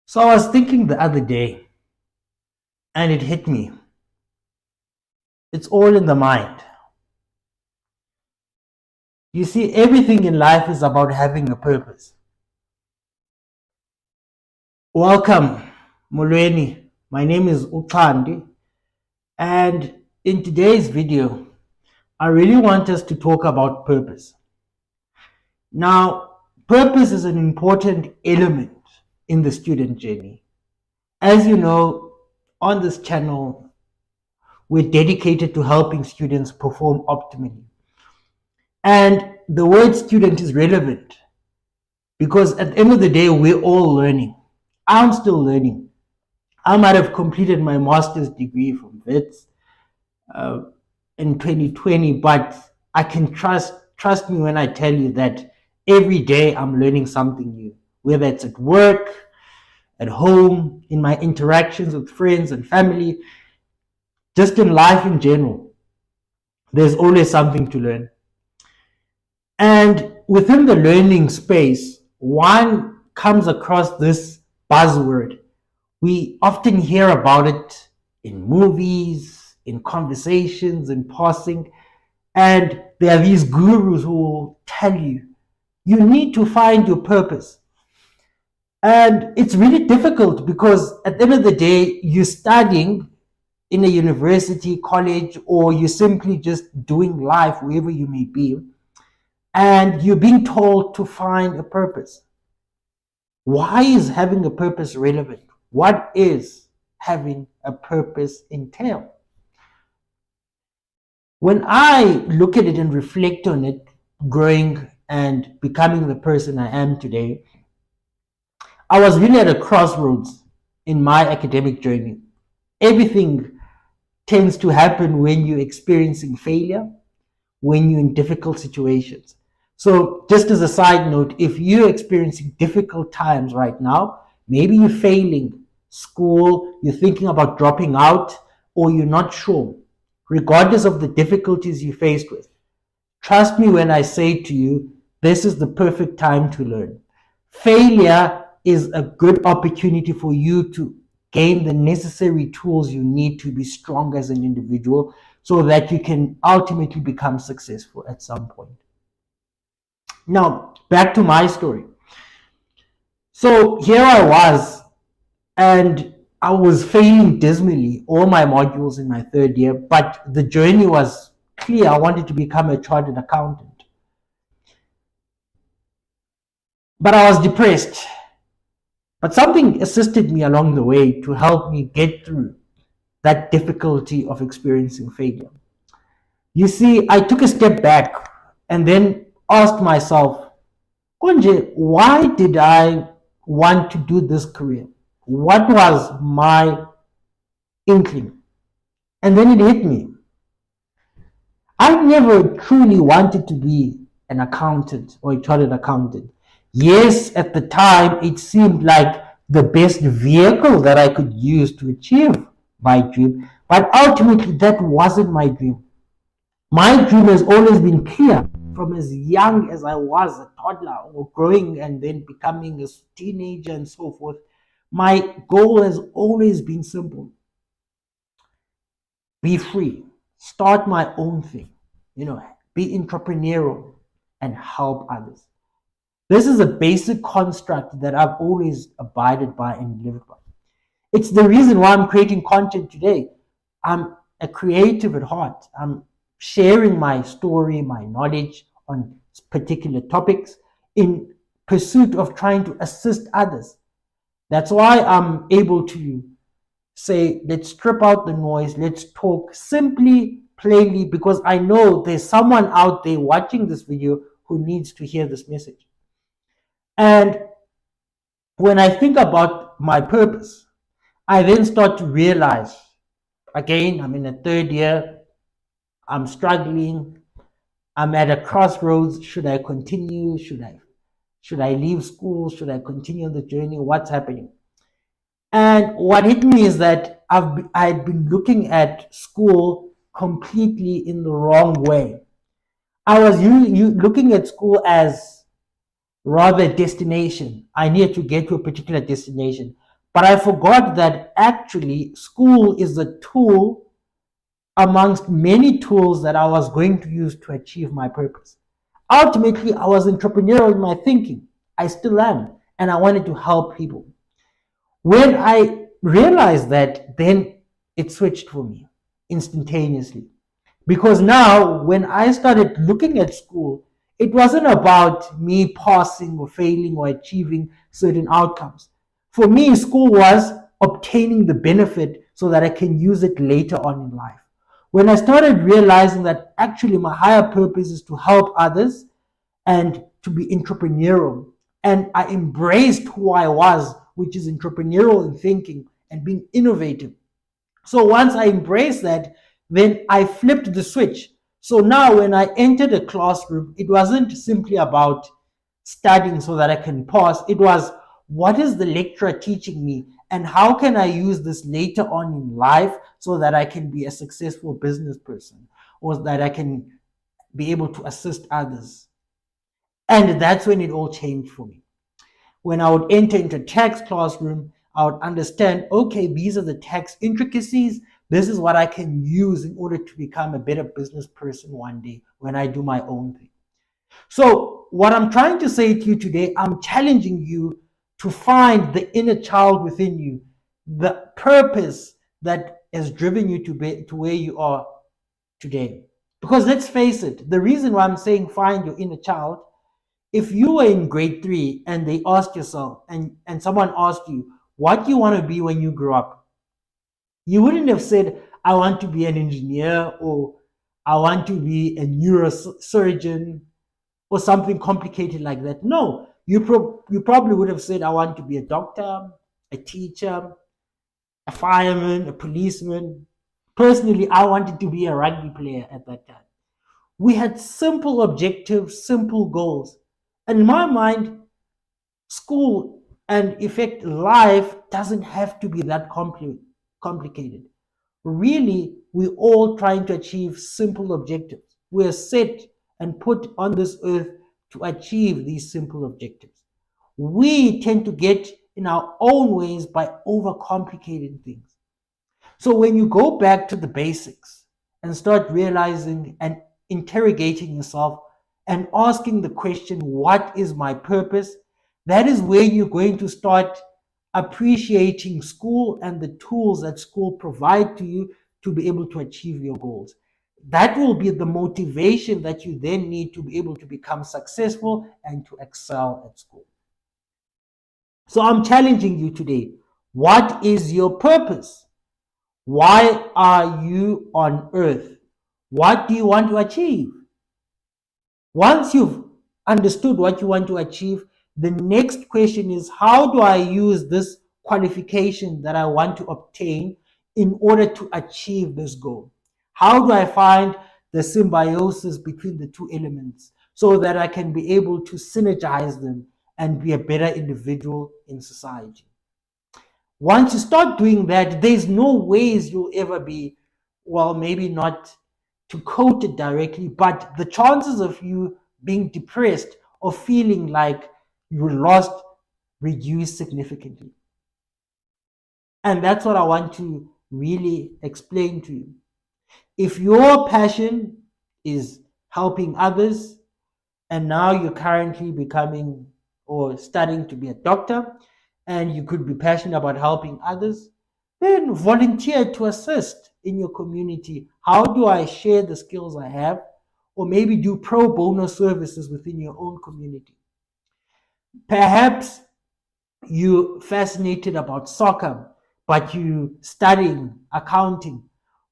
So I was thinking the other day, and it hit me. It's all in the mind. You see, everything in life is about having a purpose. Welcome, Mulweni. My name is Uchandi, and in today's video, I really want us to talk about purpose. Now, purpose is an important element in the student journey. As you know, on this channel, we're dedicated to helping students perform optimally. And the word student is relevant because at the end of the day, we're all learning. I'm still learning. I might have completed my master's degree from WITS in 2020, but I can trust me when I tell you that every day I'm learning something new, whether it's at work, at home, in my interactions with friends and family, just in life in general. There's always something to learn. And within the learning space, one comes across this buzzword. We often hear about it in movies, in conversations, in passing. And there are these gurus who will tell you, you need to find your purpose. And it's really difficult because at the end of the day, you're studying in a university, college, or you're simply just doing life wherever you may be. And you're being told to find a purpose. Why is having a purpose relevant? What is having a purpose entail? When I look at it and reflect on it, growing and becoming the person I am today, I was really at a crossroads in my academic journey. Everything tends to happen when you're experiencing failure, when you're in difficult situations. So just as a side note, if you're experiencing difficult times right now, maybe you're failing school, you're thinking about dropping out, or you're not sure, regardless of the difficulties you're faced with, trust me when I say to you, this is the perfect time to learn. Failure is a good opportunity for you to gain the necessary tools you need to be strong as an individual so that you can ultimately become successful at some point. Now, back to my story. So here I was, and I was failing dismally all my modules in my third year, but the journey was clear. I wanted to become a chartered accountant. But I was depressed. But something assisted me along the way to help me get through that difficulty of experiencing failure. You see, I took a step back and then asked myself, Konje, why did I want to do this career? What was my inkling? And then it hit me. I never truly wanted to be an accountant or a chartered accountant. Yes, at the time, it seemed like the best vehicle that I could use to achieve my dream, but ultimately, that wasn't my dream. My dream has always been clear from as young as I was a toddler or growing and then becoming a teenager and so forth. My goal has always been simple: be free, start my own thing, be entrepreneurial and help others. This is a basic construct that I've always abided by and lived by. It's the reason why I'm creating content today. I'm a creative at heart. I'm sharing my story, my knowledge on particular topics in pursuit of trying to assist others. That's why I'm able to say, let's strip out the noise, let's talk simply, plainly, because I know there's someone out there watching this video who needs to hear this message. And when I think about my purpose, I then start to realize, again, I'm in a third year, I'm struggling, I'm at a crossroads. Should I continue? Should I leave school? Should I continue the journey? What's happening? And what hit me is that I had been looking at school completely in the wrong way. I was looking at school as rather a destination. I needed to get to a particular destination. But I forgot that actually school is a tool amongst many tools that I was going to use to achieve my purpose. Ultimately, I was entrepreneurial in my thinking. I still am, and I wanted to help people. When I realized that, then it switched for me instantaneously. Because now, when I started looking at school, it wasn't about me passing or failing or achieving certain outcomes. For me, school was obtaining the benefit so that I can use it later on in life. When I started realizing that actually my higher purpose is to help others and to be entrepreneurial, and I embraced who I was, which is entrepreneurial in thinking and being innovative. So once I embraced that, then I flipped the switch. So now when I entered a classroom, it wasn't simply about studying so that I can pass. It was, what is the lecturer teaching me, and how can I use this later on in life so that I can be a successful business person, or that I can be able to assist others. And that's when it all changed for me. When I would enter into a tax classroom, I would understand, okay, these are the tax intricacies. This is what I can use in order to become a better business person one day when I do my own thing. So, what I'm trying to say to you today, I'm challenging you to find the inner child within you, the purpose that has driven you to where you are today. Because let's face it, the reason why I'm saying find your inner child, if you were in grade 3 and they asked yourself, and someone asked you, what do you want to be when you grow up? You wouldn't have said, I want to be an engineer, or I want to be a neurosurgeon, or something complicated like that. No, you probably would have said, I want to be a doctor, a teacher, a fireman, a policeman. Personally, I wanted to be a rugby player at that time. We had simple objectives, simple goals. And in my mind, school and effect life doesn't have to be that complicated. Really, we're all trying to achieve simple objectives. We're set and put on this earth to achieve these simple objectives. We tend to get in our own ways by overcomplicating things. So when you go back to the basics and start realizing and interrogating yourself and asking the question, what is my purpose? That is where you're going to start appreciating school and the tools that school provide to you to be able to achieve your goals. That will be the motivation that you then need to be able to become successful and to excel at school. So I'm challenging you today. What is your purpose? Why are you on earth? What do you want to achieve? Once you've understood what you want to achieve, the next question is, how do I use this qualification that I want to obtain in order to achieve this goal? How do I find the symbiosis between the two elements so that I can be able to synergize them and be a better individual in society? Once you start doing that, there's no ways you'll ever be, well, maybe not to quote it directly, but the chances of you being depressed or feeling like you lost reduce significantly. And that's what I want to really explain to you. If your passion is helping others, and now you're currently becoming or studying to be a doctor, and you could be passionate about helping others, then volunteer to assist in your community. How do I share the skills I have? Or maybe do pro bono services within your own community. Perhaps you're fascinated about soccer, but you studying accounting.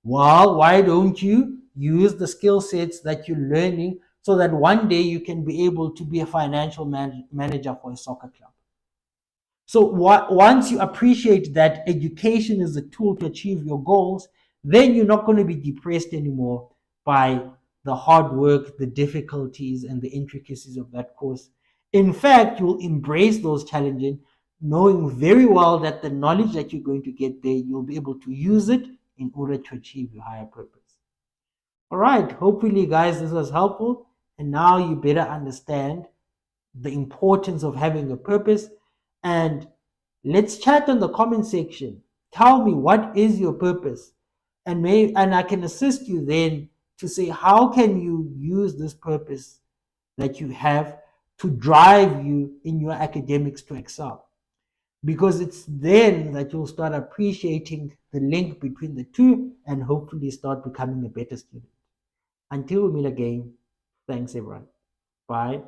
Well, why don't you use the skill sets that you're learning so that one day you can be able to be a financial manager for a soccer club? So once you appreciate that education is a tool to achieve your goals, then you're not going to be depressed anymore by the hard work, the difficulties, and the intricacies of that course. In fact, you'll embrace those challenges, knowing very well that the knowledge that you're going to get there, you'll be able to use it in order to achieve your higher purpose. All right, hopefully, guys, this was helpful. And now you better understand the importance of having a purpose. And Let's chat on the comment section. Tell me what is your purpose, and I can assist you then to say how can you use this purpose that you have to drive you in your academics to excel. Because it's then that you'll start appreciating the link between the two and hopefully start becoming a better student. Until we meet again, thanks everyone. Bye.